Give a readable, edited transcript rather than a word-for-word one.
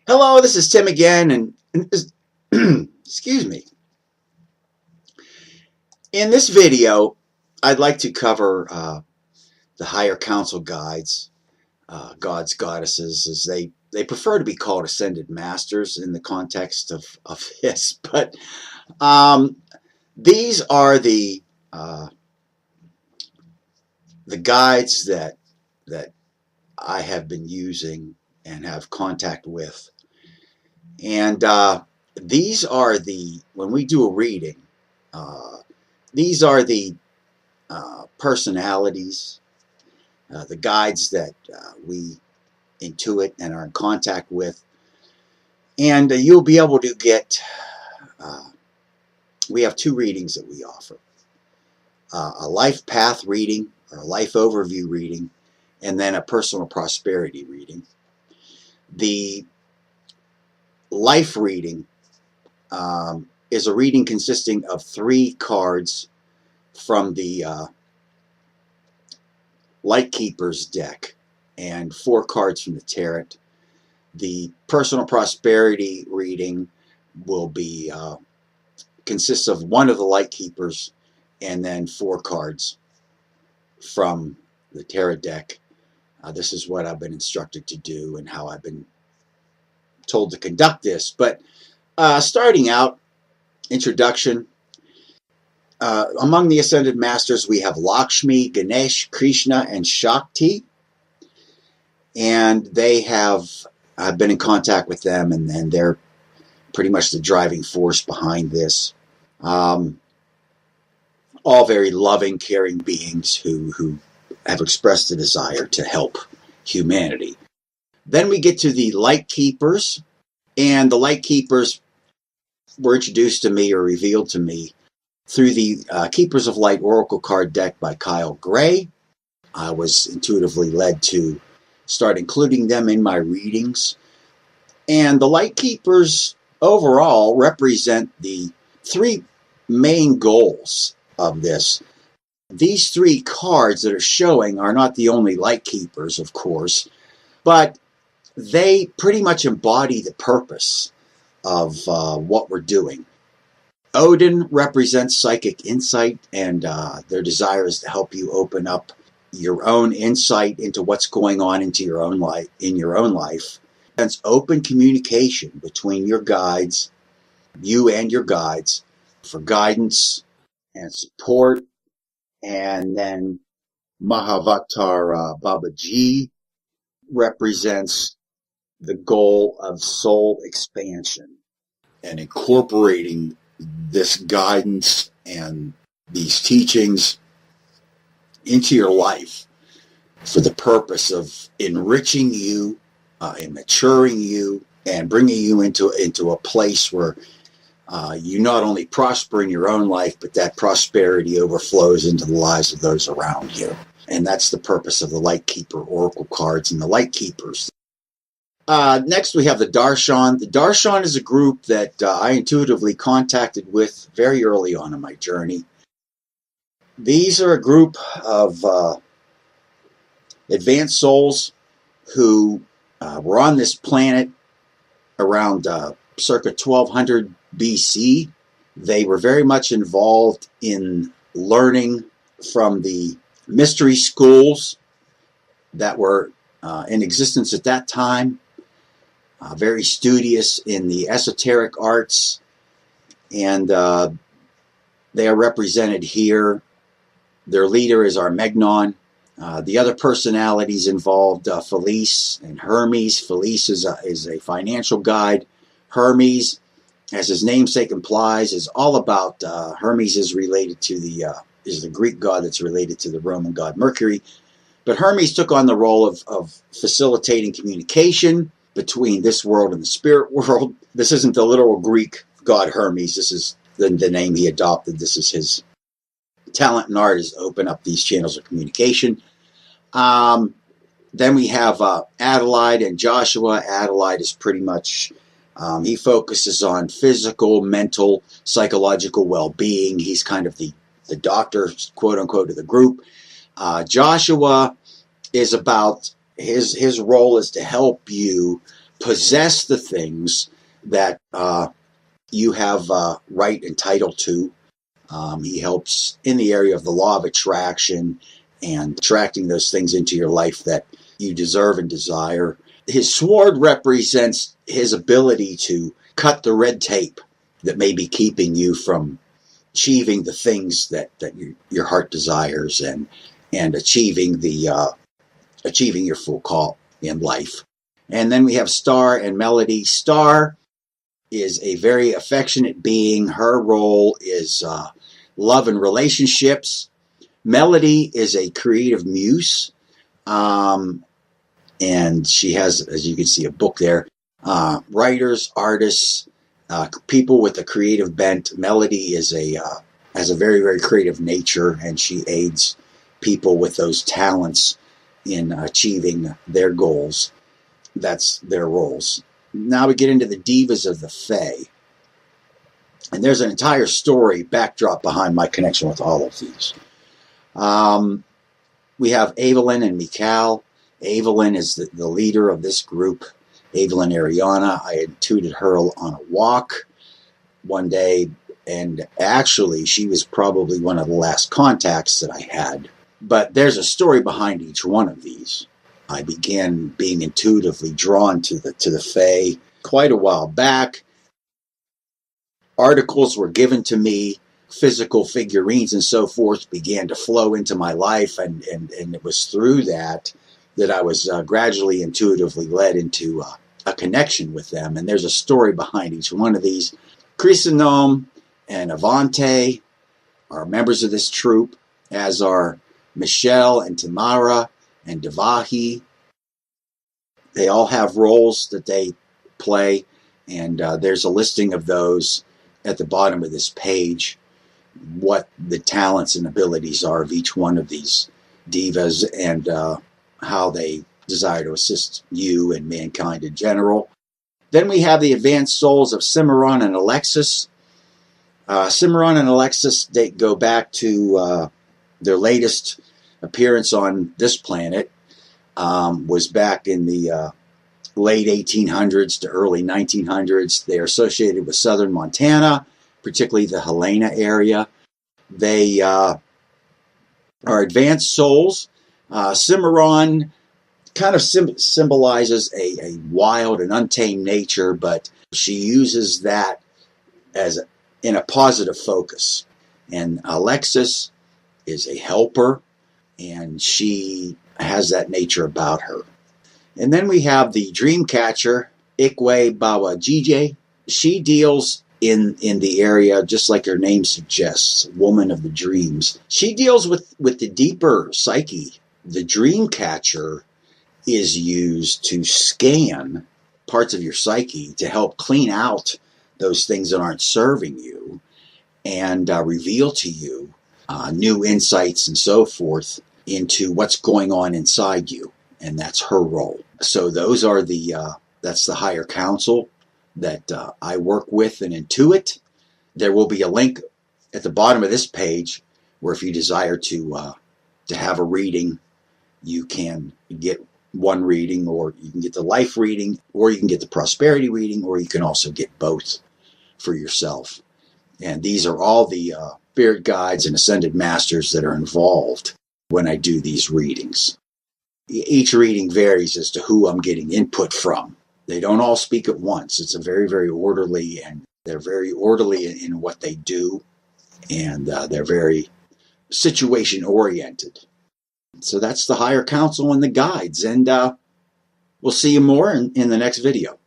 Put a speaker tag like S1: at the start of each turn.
S1: Hello, this is Tim again, and excuse me. In this video, I'd like to cover the higher council guides, gods, goddesses, as they prefer to be called ascended masters in the context of this. But these are the guides that I have been using and have contact with. And these are when we do a reading, these are the personalities, the guides that we intuit and are in contact with. And you'll be able to get, we have two readings that we offer. A life path reading, or a life overview reading, and then a personal prosperity reading. The life reading is a reading consisting of 3 cards from the Light Keepers deck and 4 cards from the Tarot. The personal prosperity reading will be consists of 1 of the Light Keepers and then 4 cards from the Tarot deck. This is what I've been instructed to do and how I've been told to conduct this. But starting out, introduction. Among the Ascended Masters, we have Lakshmi, Ganesh, Krishna, and Shakti. And I've been in contact with them, and they're pretty much the driving force behind this. All very loving, caring beings who have expressed a desire to help humanity. Then we get to the Light Keepers, and the Light Keepers were introduced to me or revealed to me through the Keepers of Light Oracle card deck by Kyle Gray. I was intuitively led to start including them in my readings. And the Light Keepers overall represent the 3 main goals of this. These 3 cards that are showing are not the only Light Keepers, of course, but they pretty much embody the purpose of what we're doing. Odin represents psychic insight, and their desire is to help you open up your own insight into what's going on in your own life. It's open communication between your guides, you and your guides, for guidance and support. And then Mahavatar Babaji represents the goal of soul expansion and incorporating this guidance and these teachings into your life for the purpose of enriching you and maturing you and bringing you into a place where you not only prosper in your own life, but that prosperity overflows into the lives of those around you. And that's the purpose of the Light Keeper Oracle cards and the Light Keepers. Next, we have the Darshan. The Darshan is a group that I intuitively contacted with very early on in my journey. These are a group of advanced souls who were on this planet around circa 1200 BC. They were very much involved in learning from the mystery schools that were in existence at that time. Very studious in the esoteric arts, and they are represented here. Their leader is Armagnon. The other personalities involved, Felice and Hermes. Felice is a financial guide. Hermes, as his namesake implies, is all about, Hermes is related to is the Greek god that's related to the Roman god Mercury. But Hermes took on the role of facilitating communication between this world and the spirit world. This isn't the literal Greek god Hermes. This is the name he adopted. This is his talent and art, is open up these channels of communication. Then we have Adelaide and Joshua. Adelaide is pretty much, he focuses on physical, mental, psychological well-being. He's kind of the doctor, quote unquote, of the group. Joshua is about, his role is to help you possess the things that you have right and title to. He helps in the area of the law of attraction and attracting those things into your life that you deserve and desire. His sword represents his ability to cut the red tape that may be keeping you from achieving the things that your heart desires and achieving your full call in life. And then we have Star and Melody. Star is a very affectionate being. Her role is love and relationships. Melody is a creative muse. And she has, as you can see, a book there. Writers, artists, people with a creative bent. Melody has a very, very creative nature, and she aids people with those talents in achieving their goals. That's their roles. Now we get into the divas of the Fae. And there's an entire story backdrop behind my connection with all of these. We have Evelyn and Mikal. Evelyn is the leader of this group. Evelyn Ariana. I had tutored her on a walk one day, and actually she was probably one of the last contacts that I had. But there's a story behind each one of these. I began being intuitively drawn to the Fae quite a while back. Articles were given to me, physical figurines and so forth began to flow into my life, and it was through that I was gradually intuitively led into a connection with them. And there's a story behind each one of these. Chrysanthemum and Avante are members of this troupe, as are Michelle and Tamara and Devahi. They all have roles that they play, and there's a listing of those at the bottom of this page, what the talents and abilities are of each one of these divas and how they desire to assist you and mankind in general. Then we have the advanced souls of Cimarron and Alexis. Cimarron and Alexis, they go back to their latest appearance on this planet, was back in the late 1800s to early 1900s. They are associated with southern Montana, particularly the Helena area. They are advanced souls. Cimarron kind of symbolizes a wild and untamed nature, but she uses that in a positive focus. And Alexis is a helper, and she has that nature about her. And then we have the dream catcher, Ikwe Bawajije. She deals in the area, just like her name suggests, woman of the dreams. She deals with the deeper psyche. The dream catcher is used to scan parts of your psyche to help clean out those things that aren't serving you and reveal to you new insights and so forth into what's going on inside you. And that's her role. So those are that's the higher council that I work with and intuit. There will be a link at the bottom of this page where if you desire to have a reading, you can get one reading, or you can get the life reading, or you can get the prosperity reading, or you can also get both for yourself. And these are all the spirit guides and ascended masters that are involved when I do these readings. Each reading varies as to who I'm getting input from. They don't all speak at once. It's a very, very orderly, and they're very orderly in what they do, and they're very situation oriented. So that's the higher council and the guides, and we'll see you more in the next video.